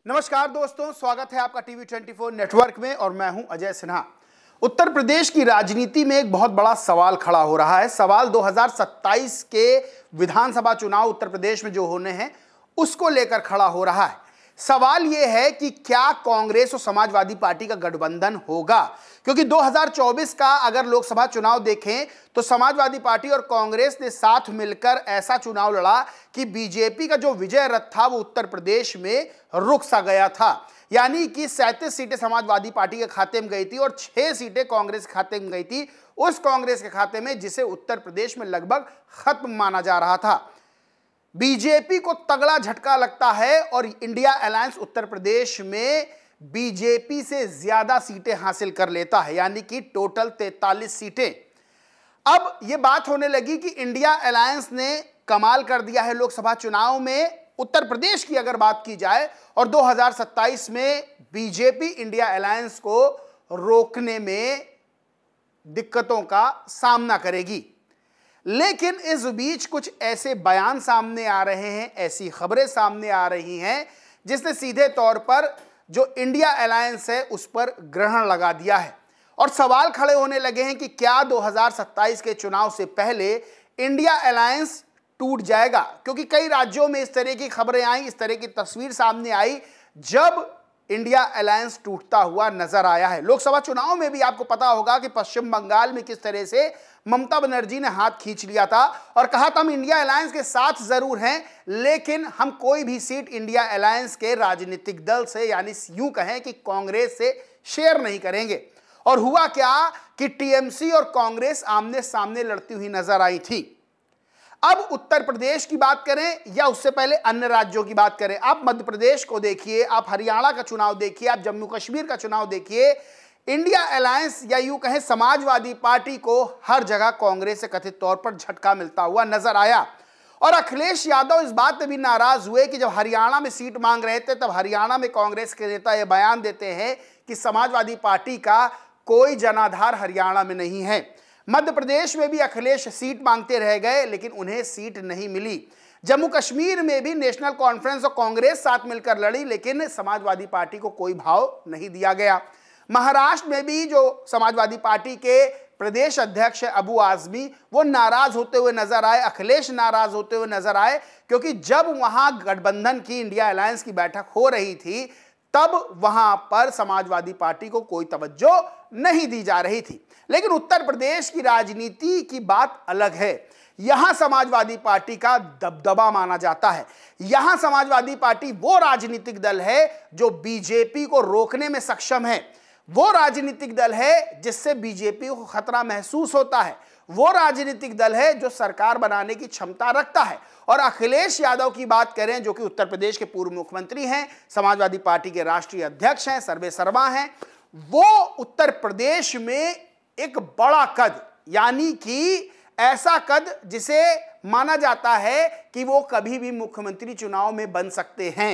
नमस्कार दोस्तों, स्वागत है आपका टीवी 24 नेटवर्क में और मैं हूं अजय सिन्हा। उत्तर प्रदेश की राजनीति में एक बहुत बड़ा सवाल खड़ा हो रहा है। सवाल 2027 के विधानसभा चुनाव उत्तर प्रदेश में जो होने हैं उसको लेकर खड़ा हो रहा है। सवाल यह है कि क्या कांग्रेस और समाजवादी पार्टी का गठबंधन होगा, क्योंकि 2024 का अगर लोकसभा चुनाव देखें तो समाजवादी पार्टी और कांग्रेस ने साथ मिलकर ऐसा चुनाव लड़ा कि बीजेपी का जो विजय रथ था वो उत्तर प्रदेश में रुक सा गया था। यानी कि 37 सीटें समाजवादी पार्टी के खाते में गई थी और 6 सीटें कांग्रेस के खाते में गई थी, उस कांग्रेस के खाते में जिसे उत्तर प्रदेश में लगभग खत्म माना जा रहा था। बीजेपी को तगड़ा झटका लगता है और इंडिया अलायंस उत्तर प्रदेश में बीजेपी से ज्यादा सीटें हासिल कर लेता है, यानी कि टोटल 43 सीटें। अब यह बात होने लगी कि इंडिया अलायंस ने कमाल कर दिया है लोकसभा चुनाव में उत्तर प्रदेश की अगर बात की जाए, और 2027 में बीजेपी इंडिया अलायंस को रोकने में दिक्कतों का सामना करेगी। लेकिन इस बीच कुछ ऐसे बयान सामने आ रहे हैं, ऐसी खबरें सामने आ रही हैं जिसने सीधे तौर पर जो इंडिया अलायंस है उस पर ग्रहण लगा दिया है और सवाल खड़े होने लगे हैं कि क्या 2027 के चुनाव से पहले इंडिया अलायंस टूट जाएगा। क्योंकि कई राज्यों में इस तरह की खबरें आई, इस तरह की तस्वीर सामने आई जब इंडिया अलायंस टूटता हुआ नजर आया है। लोकसभा चुनाव में भी आपको पता होगा कि पश्चिम बंगाल में किस तरह से ममता बनर्जी ने हाथ खींच लिया था और कहा था हम इंडिया अलायंस के साथ जरूर हैं, लेकिन हम कोई भी सीट इंडिया अलायंस के राजनीतिक दल से, यानी यूं कहें कि कांग्रेस से शेयर नहीं करेंगे। और हुआ क्या कि टीएमसी और कांग्रेस आमने सामने लड़ती हुई नजर आई थी। अब उत्तर प्रदेश की बात करें या उससे पहले अन्य राज्यों की बात करें, आप मध्य प्रदेश को देखिए, आप हरियाणा का चुनाव देखिए, आप जम्मू कश्मीर का चुनाव देखिए। इंडिया अलायंस या यूं कहें समाजवादी पार्टी को हर जगह कांग्रेस से कथित तौर पर झटका मिलता हुआ नजर आया। और अखिलेश यादव इस बात में भी नाराज हुए कि जब हरियाणा में सीट मांग रहे थे तब हरियाणा में कांग्रेस के नेता यह बयान देते हैं कि समाजवादी पार्टी का कोई जनाधार हरियाणा में नहीं है। मध्य प्रदेश में भी अखिलेश सीट मांगते रह गए लेकिन उन्हें सीट नहीं मिली। जम्मू कश्मीर में भी नेशनल कॉन्फ्रेंस और कांग्रेस साथ मिलकर लड़ी लेकिन समाजवादी पार्टी को कोई भाव नहीं दिया गया। महाराष्ट्र में भी जो समाजवादी पार्टी के प्रदेश अध्यक्ष अबू आजमी, वो नाराज होते हुए नजर आए, अखिलेश नाराज होते हुए नजर आए, क्योंकि जब वहां गठबंधन की इंडिया अलायंस की बैठक हो रही थी तब वहां पर समाजवादी पार्टी को कोई तवज्जो नहीं दी जा रही थी। लेकिन उत्तर प्रदेश की राजनीति की बात अलग है। यहां समाजवादी पार्टी का दबदबा माना जाता है। यहां समाजवादी पार्टी वो राजनीतिक दल है जो बीजेपी को रोकने में सक्षम है। वो राजनीतिक दल है जिससे बीजेपी को खतरा महसूस होता है। वो राजनीतिक दल है जो सरकार बनाने की क्षमता रखता है। और अखिलेश यादव की बात करें, जो कि उत्तर प्रदेश के पूर्व मुख्यमंत्री हैं, समाजवादी पार्टी के राष्ट्रीय अध्यक्ष हैं, सर्वे सर्वा हैं, वो उत्तर प्रदेश में एक बड़ा कद, यानी कि ऐसा कद जिसे माना जाता है कि वो कभी भी मुख्यमंत्री चुनाव में बन सकते हैं।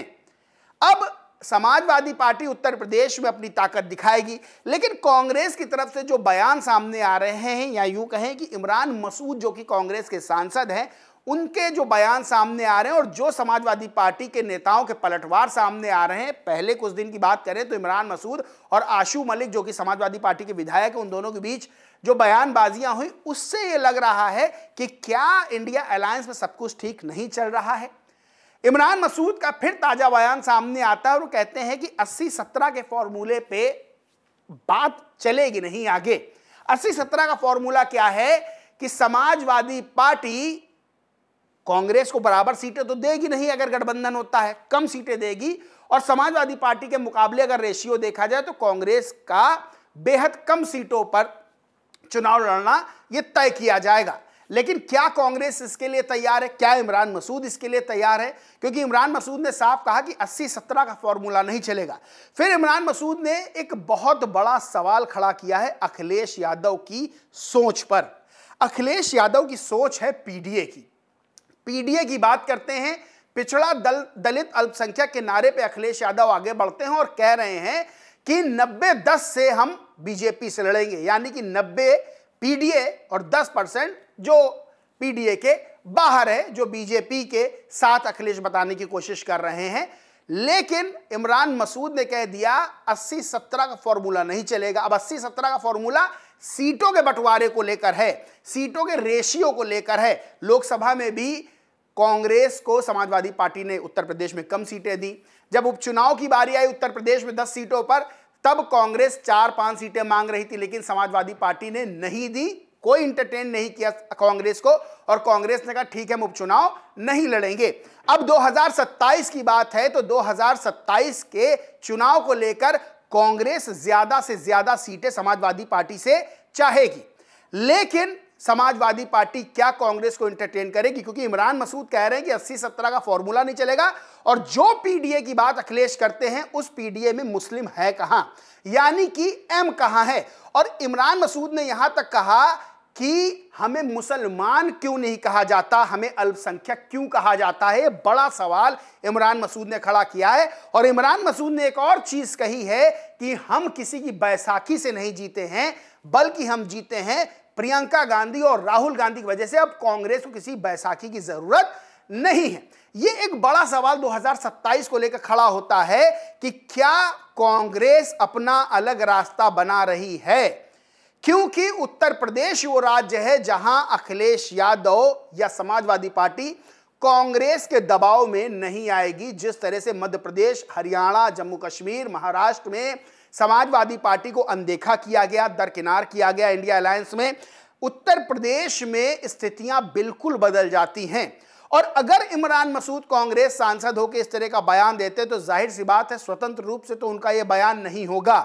अब समाजवादी पार्टी उत्तर प्रदेश में अपनी ताकत दिखाएगी, लेकिन कांग्रेस की तरफ से जो बयान सामने आ रहे हैं, या यूं कहें कि इमरान मसूद जो कि कांग्रेस के सांसद हैं, उनके जो बयान सामने आ रहे हैं और जो समाजवादी पार्टी के नेताओं के पलटवार सामने आ रहे हैं। पहले कुछ दिन की बात करें तो इमरान मसूद और आशू मलिक जो कि समाजवादी पार्टी के विधायक हैं, उन दोनों के बीच जो बयानबाजियां हुई उससे ये लग रहा है कि क्या इंडिया अलायंस में सब कुछ ठीक नहीं चल रहा है। इमरान मसूद का फिर ताजा बयान सामने आता है और वो कहते हैं कि 80-17 के फॉर्मूले पे बात चलेगी नहीं आगे। 80-17 का फॉर्मूला क्या है कि समाजवादी पार्टी कांग्रेस को बराबर सीटें तो देगी नहीं, अगर गठबंधन होता है कम सीटें देगी, और समाजवादी पार्टी के मुकाबले अगर रेशियो देखा जाए तो कांग्रेस का बेहद कम सीटों पर चुनाव लड़ना यह तय किया जाएगा। लेकिन क्या कांग्रेस इसके लिए तैयार है? क्या इमरान मसूद इसके लिए तैयार है? क्योंकि इमरान मसूद ने साफ कहा कि 80-17 का फॉर्मूला नहीं चलेगा। फिर इमरान मसूद ने एक बहुत बड़ा सवाल खड़ा किया है अखिलेश यादव की सोच पर। अखिलेश यादव की सोच है पीडीए की। पीडीए की बात करते हैं, पिछड़ा दलित अल्पसंख्यक के नारे पे अखिलेश यादव आगे बढ़ते हैं और कह रहे हैं कि 90-10 से हम बीजेपी से लड़ेंगे, यानी कि 90 पीडीए और 10% जो पीडीए के बाहर है, जो बीजेपी के साथ अखिलेश बताने की कोशिश कर रहे हैं। लेकिन इमरान मसूद ने कह दिया 80-17 का फॉर्मूला नहीं चलेगा। अब 80-17 का फॉर्मूला सीटों के बंटवारे को लेकर है, सीटों के रेशियो को लेकर है। लोकसभा में भी कांग्रेस को समाजवादी पार्टी ने उत्तर प्रदेश में कम सीटें दी। जब उपचुनाव की बारी आई उत्तर प्रदेश में 10 सीटों पर, तब कांग्रेस 4-5 सीटें मांग रही थी, लेकिन समाजवादी पार्टी ने नहीं दी, कोई इंटरटेन नहीं किया कांग्रेस को, और कांग्रेस ने कहा ठीक है हम उपचुनाव नहीं लड़ेंगे। अब 2027 की बात है, तो 2027 के चुनाव को लेकर कांग्रेस ज्यादा से ज्यादा सीटें समाजवादी पार्टी से चाहेगी, लेकिन समाजवादी पार्टी क्या कांग्रेस को एंटरटेन करेगी? क्योंकि इमरान मसूद कह रहे हैं कि 80-17 का फॉर्मूला नहीं चलेगा, और जो पीडीए की बात अखिलेश करते हैं उस पीडीए में मुस्लिम है कहां, यानी कि एम कहां है। और इमरान मसूद ने यहां तक कहा कि हमें मुसलमान क्यों नहीं कहा जाता, हमें अल्पसंख्यक क्यों कहा जाता है। बड़ा सवाल इमरान मसूद ने खड़ा किया है। और इमरान मसूद ने एक और चीज कही है कि हम किसी की बैसाखी से नहीं जीते हैं, बल्कि हम जीते हैं प्रियंका गांधी और राहुल गांधी की वजह से। अब कांग्रेस को किसी बैसाखी की जरूरत नहीं है। यह एक बड़ा सवाल 2027 को लेकर खड़ा होता है कि क्या कांग्रेस अपना अलग रास्ता बना रही है, क्योंकि उत्तर प्रदेश वो राज्य है जहां अखिलेश यादव या समाजवादी पार्टी कांग्रेस के दबाव में नहीं आएगी। जिस तरह से मध्य प्रदेश, हरियाणा, जम्मू कश्मीर, महाराष्ट्र में समाजवादी पार्टी को अनदेखा किया गया, दरकिनार किया गया इंडिया अलायंस में, उत्तर प्रदेश में स्थितियां बिल्कुल बदल जाती हैं। और अगर इमरान मसूद कांग्रेस सांसद होकर इस तरह का बयान देते तो जाहिर सी बात है स्वतंत्र रूप से तो उनका यह बयान नहीं होगा,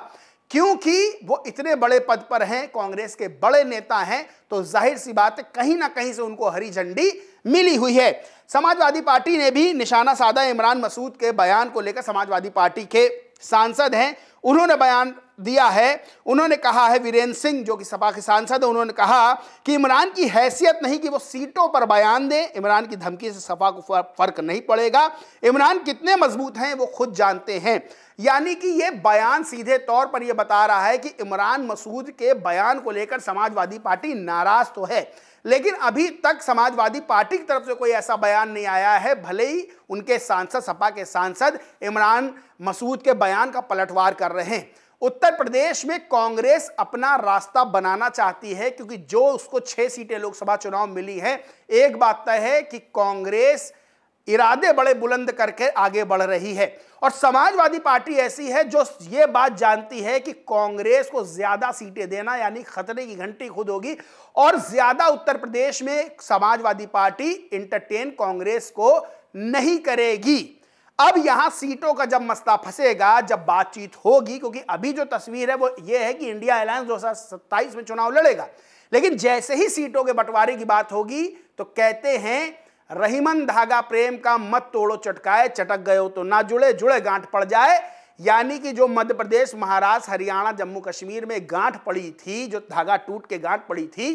क्योंकि वो इतने बड़े पद पर हैं, कांग्रेस के बड़े नेता हैं, तो जाहिर सी बात है कहीं ना कहीं से उनको हरी झंडी मिली हुई है। समाजवादी पार्टी ने भी निशाना साधा इमरान मसूद के बयान को लेकर। समाजवादी पार्टी के सांसद हैं, उन्होंने बयान दिया है। उन्होंने कहा है, वीरेंद्र सिंह जो कि सपा के सांसद है, उन्होंने कहा कि इमरान की हैसियत नहीं कि वो सीटों पर बयान दें, इमरान की धमकी से सपा को फर्क नहीं पड़ेगा, इमरान कितने मजबूत हैं वो खुद जानते हैं। यानी कि ये बयान सीधे तौर पर यह बता रहा है कि इमरान मसूद के बयान को लेकर समाजवादी पार्टी नाराज तो है, लेकिन अभी तक समाजवादी पार्टी की तरफ से कोई ऐसा बयान नहीं आया है, भले ही उनके सांसद, सपा के सांसद इमरान मसूद के बयान का पलटवार कर रहे हैं। उत्तर प्रदेश में कांग्रेस अपना रास्ता बनाना चाहती है, क्योंकि जो उसको 6 सीटें लोकसभा चुनाव मिली है, एक बात तय है कि कांग्रेस इरादे बड़े बुलंद करके आगे बढ़ रही है। और समाजवादी पार्टी ऐसी है जो ये बात जानती है कि कांग्रेस को ज्यादा सीटें देना यानी खतरे की घंटी खुद होगी, और ज्यादा उत्तर प्रदेश में समाजवादी पार्टी एंटरटेन कांग्रेस को नहीं करेगी। अब यहां सीटों का जब मसला फंसेगा, जब बातचीत होगी, क्योंकि अभी जो तस्वीर है वो ये है कि इंडिया अलायंस 2027 में चुनाव लड़ेगा, लेकिन जैसे ही सीटों के बंटवारे की बात होगी तो कहते हैं रहीमन धागा प्रेम का मत तोड़ो चटकाए, चटक गए हो तो ना जुड़े, जुड़े गांठ पड़ जाए। यानी कि जो मध्य प्रदेश, महाराष्ट्र, हरियाणा, जम्मू कश्मीर में गांठ पड़ी थी, जो धागा टूट के गांठ पड़ी थी,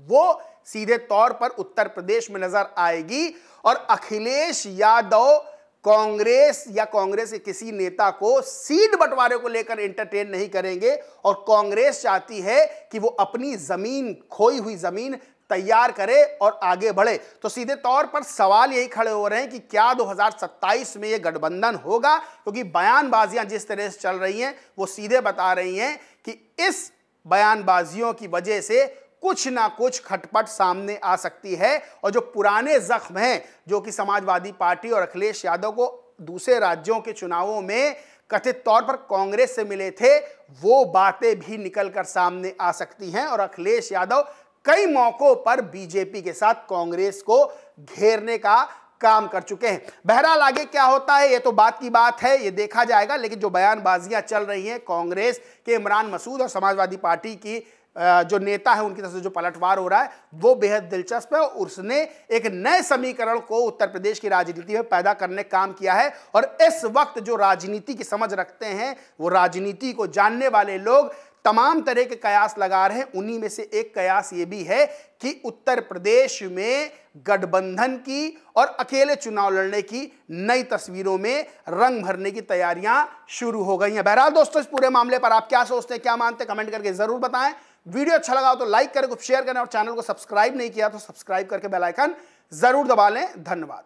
वो सीधे तौर पर उत्तर प्रदेश में नजर आएगी। और अखिलेश यादव कांग्रेस या कांग्रेस के किसी नेता को सीट बंटवारे को लेकर एंटरटेन नहीं करेंगे, और कांग्रेस चाहती है कि वो अपनी जमीन, खोई हुई जमीन तैयार करे और आगे बढ़े। तो सीधे तौर पर सवाल यही खड़े हो रहे हैं कि क्या 2027 में ये गठबंधन होगा, क्योंकि बयानबाजियां जिस तरह से चल रही हैं वो सीधे बता रही हैं कि इस बयानबाजियों की वजह से कुछ ना कुछ खटपट सामने आ सकती है। और जो पुराने जख्म हैं, जो कि समाजवादी पार्टी और अखिलेश यादव को दूसरे राज्यों के चुनावों में कथित तौर पर कांग्रेस से मिले थे, वो बातें भी निकलकर सामने आ सकती हैं। और अखिलेश यादव कई मौकों पर बीजेपी के साथ कांग्रेस को घेरने का काम कर चुके हैं। बहरहाल आगे क्या होता है ये तो बात की बात है, ये देखा जाएगा। लेकिन जो बयानबाजियां चल रही हैं कांग्रेस के इमरान मसूद और समाजवादी पार्टी की जो नेता है उनकी तरफ से जो पलटवार हो रहा है वो बेहद दिलचस्प है। उसने एक नए समीकरण को उत्तर प्रदेश की राजनीति में पैदा करने का काम किया है। और इस वक्त जो राजनीति की समझ रखते हैं, वो राजनीति को जानने वाले लोग तमाम तरह के कयास लगा रहे हैं। उन्हीं में से एक कयास ये भी है कि उत्तर प्रदेश में गठबंधन की और अकेले चुनाव लड़ने की नई तस्वीरों में रंग भरने की तैयारियां शुरू हो गई हैं। बहरहाल दोस्तों, इस पूरे मामले पर आप क्या सोचते हैं, क्या मानते हैं, कमेंट करके जरूर बताएं। वीडियो अच्छा लगा हो तो लाइक करें, शेयर करें, और चैनल को सब्सक्राइब नहीं किया तो सब्सक्राइब करके बेल आइकन जरूर दबा लें। धन्यवाद।